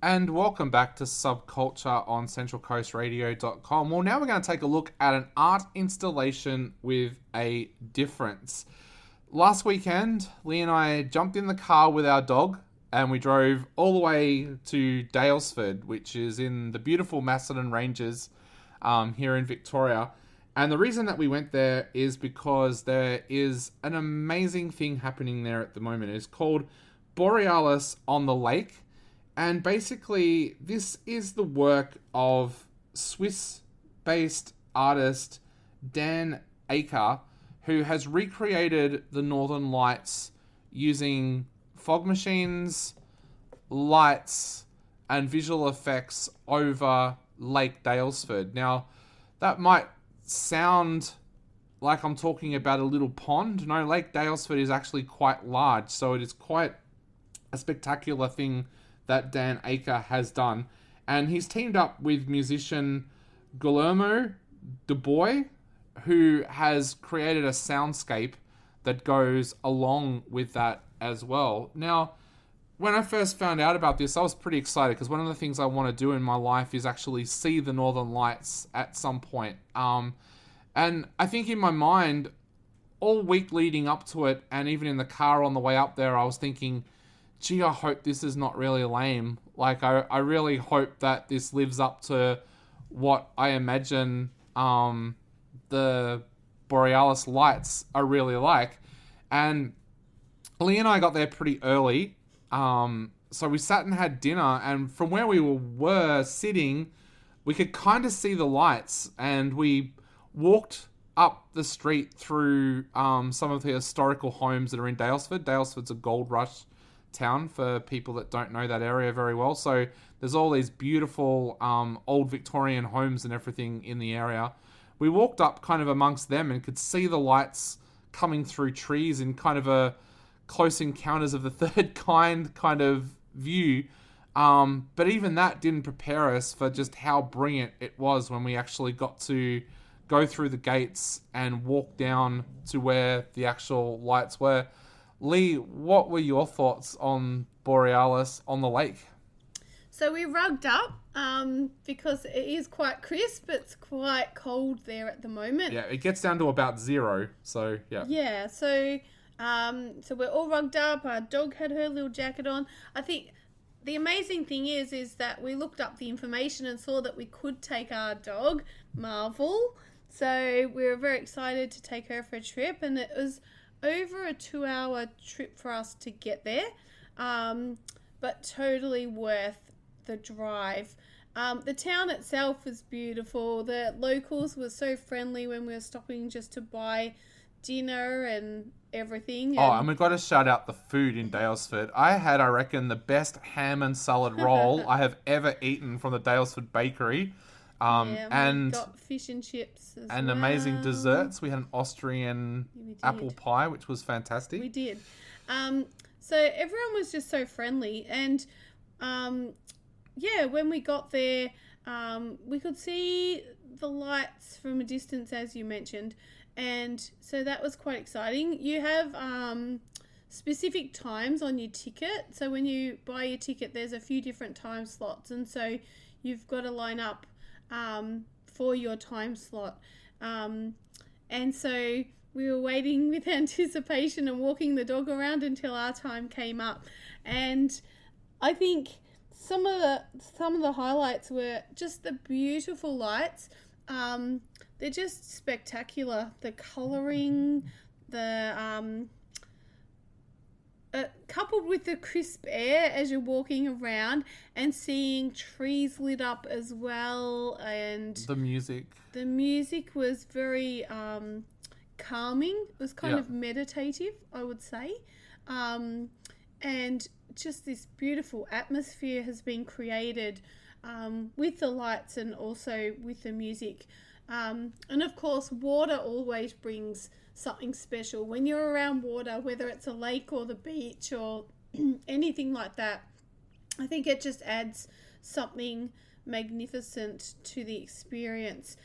And welcome back to Subculture on centralcoastradio.com. Well, now we're going to take a look at an art installation with a difference. Last weekend, Lee and I jumped in the car with our dog and we drove all the way to Daylesford, which is in the beautiful Macedon Ranges here in Victoria. And the reason that we went there is because there is an amazing thing happening there at the moment. It's called Borealis on the Lake. And basically, this is the work of Swiss-based artist Dan Aker, who has recreated the Northern Lights using fog machines, lights, and visual effects over Lake Daylesford. Now, that might sound like I'm talking about a little pond. No, Lake Daylesford is actually quite large, so it is quite a spectacular thing that Dan Aker has done. And he's teamed up with musician Guillermo Dubois, who has created a soundscape that goes along with that as well. Now, when I first found out about this, I was pretty excited because one of the things I want to do in my life is actually see the Northern Lights at some point. And I think in my mind, all week leading up to it, and even in the car on the way up there, I was thinking, gee, I hope this is not really lame. Like, I really hope that this lives up to what I imagine the Borealis lights are really like. And Lee and I got there pretty early. So we sat and had dinner, and from where we were sitting, we could kind of see the lights, and we walked up the street through some of the historical homes that are in Daylesford. Daylesford's a gold rush town for people that don't know that area very well. So there's all these beautiful old Victorian homes and everything in the area. We walked up kind of amongst them and could see the lights coming through trees in kind of a Close Encounters of the Third kind of view. But even that didn't prepare us for just how brilliant it was when we actually got to go through the gates and walk down to where the actual lights were. Lee, what were your thoughts on Borealis on the lake? So we rugged up because it is quite crisp. It's quite cold there at the moment. Yeah, it gets down to about 0. So, yeah. Yeah, so we're all rugged up. Our dog had her little jacket on. I think the amazing thing is that we looked up the information and saw that we could take our dog, Marvel. So we were very excited to take her for a trip, and it was over a 2-hour trip for us to get there, but totally worth the drive. The town itself was beautiful. The locals were so friendly when we were stopping just to buy dinner and everything. And we've got to shout out the food in Daylesford. I had, I reckon, the best ham and salad roll I have ever eaten from the Daylesford bakery. And got fish and chips and well. Amazing desserts. We had an Austrian apple pie, which was fantastic. We did. So everyone was just so friendly, and when we got there, we could see the lights from a distance, as you mentioned, and so that was quite exciting. You have specific times on your ticket, so when you buy your ticket, there's a few different time slots, and so you've got to line up for your time slot. And so we were waiting with anticipation and walking the dog around until our time came up. And I think some of the highlights were just the beautiful lights. They're just spectacular. The colouring, coupled with the crisp air as you're walking around and seeing trees lit up as well, and the music was very calming. It was kind of meditative, I would say, and just this beautiful atmosphere has been created with the lights and also with the music, and of course water always brings something special. When you're around water, whether it's a lake or the beach or anything like that, I think it just adds something magnificent to the experience.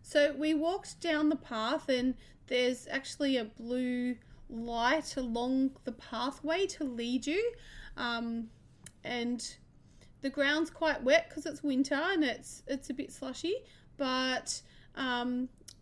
So we walked down the path, and there's actually a blue light along the pathway to lead you, and the ground's quite wet because it's winter and it's a bit slushy. But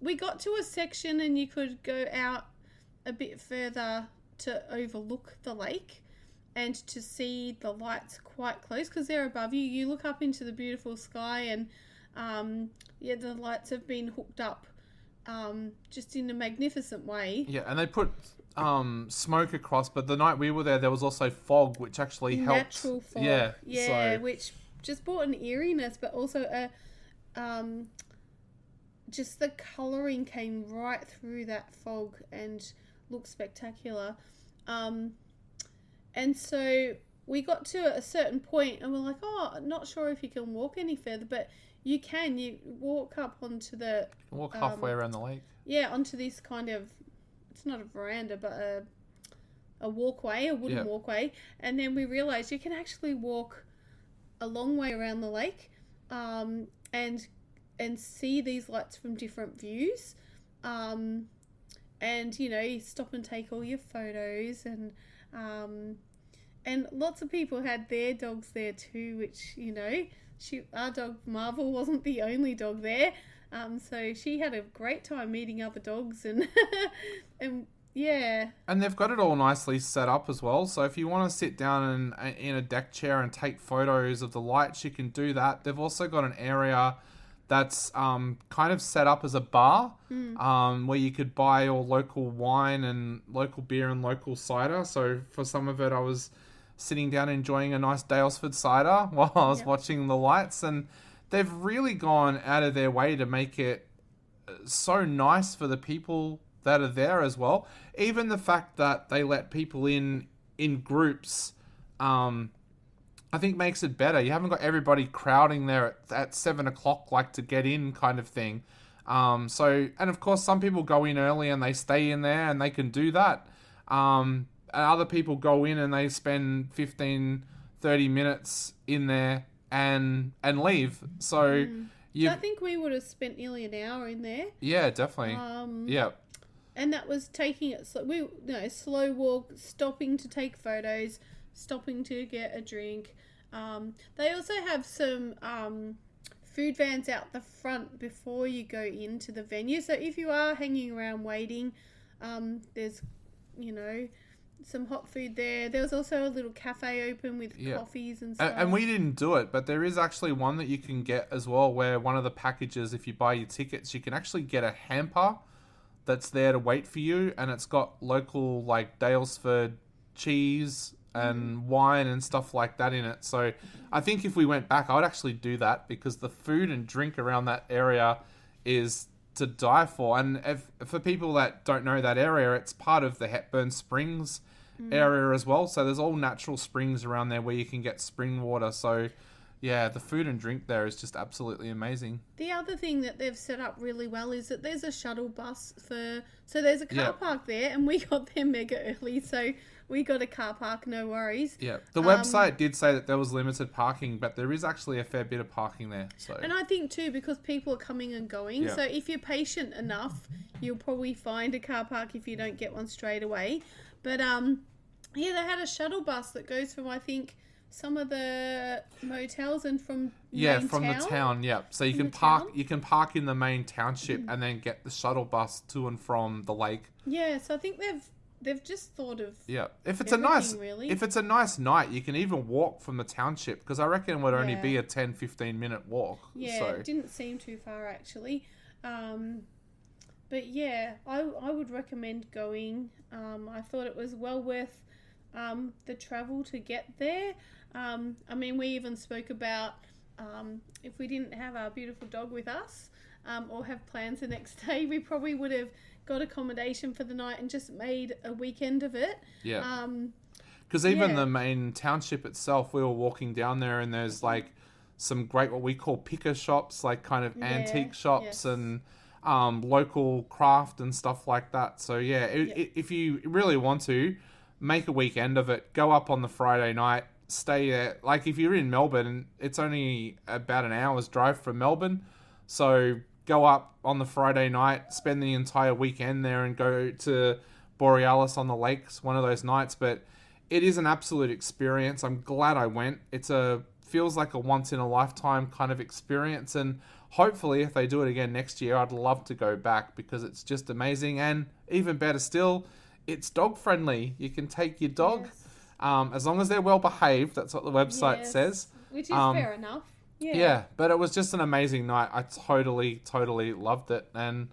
we got to a section and you could go out a bit further to overlook the lake and to see the lights quite close because they're above you. You look up into the beautiful sky and the lights have been hooked up just in a magnificent way. Yeah, and they put smoke across, but the night we were there was also fog, which actually helped. Natural fog. Yeah, so. Which just brought an eeriness, but also just the colouring came right through that fog and looked spectacular. And so we got to a certain point and we're like, I'm not sure if you can walk any further, but you can. You walk up onto the... Walk halfway around the lake. Yeah, onto this kind of... It's not a veranda, but a walkway, a wooden walkway. And then we realised you can actually walk a long way around the lake and see these lights from different views. And, you stop and take all your photos and lots of people had their dogs there too, which, our dog Marvel wasn't the only dog there. So she had a great time meeting other dogs and yeah. And they've got it all nicely set up as well. So if you want to sit down in a deck chair and take photos of the lights, you can do that. They've also got an area that's kind of set up as a bar where you could buy all local wine and local beer and local cider. So for some of it, I was sitting down enjoying a nice Dalesford cider while I was watching the lights. And they've really gone out of their way to make it so nice for the people that are there as well. Even the fact that they let people in groups, I think makes it better. You haven't got everybody crowding there at 7 o'clock, like to get in kind of thing. And of course, some people go in early and they stay in there and they can do that. And other people go in and they spend 15, 30 minutes in there and leave. So I think we would have spent nearly an hour in there. Yeah, definitely. And that was taking it slow. Slow walk, stopping to take photos, stopping to get a drink. They also have some food vans out the front before you go into the venue. So if you are hanging around waiting, there's, some hot food there. There was also a little cafe open with coffees and stuff. And we didn't do it, but there is actually one that you can get as well, where one of the packages, if you buy your tickets, you can actually get a hamper that's there to wait for you, and it's got local, like, Dalesford cheese and wine and stuff like that in it. So I think if we went back, I would actually do that, because the food and drink around that area is to die for. And for people that don't know that area, it's part of the Hepburn Springs area as well. So there's all natural springs around there where you can get spring water. So yeah, the food and drink there is just absolutely amazing. The other thing that they've set up really well is that there's a shuttle bus so there's a car park there, and we got there mega early, so we got a car park, no worries. Yeah, the website did say that there was limited parking, but there is actually a fair bit of parking there. So, and I think too, because people are coming and going, so if you're patient enough, you'll probably find a car park if you don't get one straight away. But they had a shuttle bus that goes from, I think, some of the motels and from the town. Yeah, so you can park in the main township and then get the shuttle bus to and from the lake. Yeah, so I think they've just thought of if it's a nice night, you can even walk from the township, because I reckon it would only be a 10-15 minute walk. It didn't seem too far actually. But yeah, I would recommend going. I thought it was well worth the travel to get there. I mean, we even spoke about if we didn't have our beautiful dog with us or have plans the next day, we probably would have got accommodation for the night and just made a weekend of it. Yeah. Because even the main township itself, we were walking down there and there's like some great, what we call picker shops, like kind of antique shops and local craft and stuff like that. So yeah, if you really want to, make a weekend of it. Go up on the Friday night, stay there. Like if you're in Melbourne, it's only about an hour's drive from Melbourne. So go up on the Friday night, spend the entire weekend there, and go to Borealis on the lakes one of those nights. But it is an absolute experience. I'm glad I went. It's a feels like a once in a lifetime kind of experience. And hopefully, if they do it again next year, I'd love to go back because it's just amazing. And even better still, it's dog friendly. You can take your dog as long as they're well behaved. That's what the website says. Which is fair enough. Yeah, but it was just an amazing night. I totally loved it. And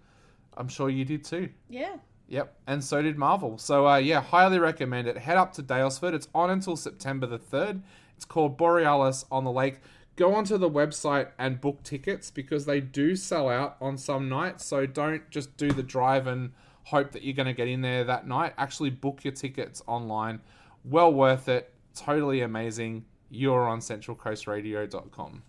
I'm sure you did too. Yeah. Yep, and so did Marvel. So, highly recommend it. Head up to Dalesford. It's on until September the 3rd. It's called Borealis on the Lake. Go onto the website and book tickets because they do sell out on some nights. So don't just do the drive and hope that you're going to get in there that night. Actually book your tickets online. Well worth it. Totally amazing. You're on centralcoastradio.com.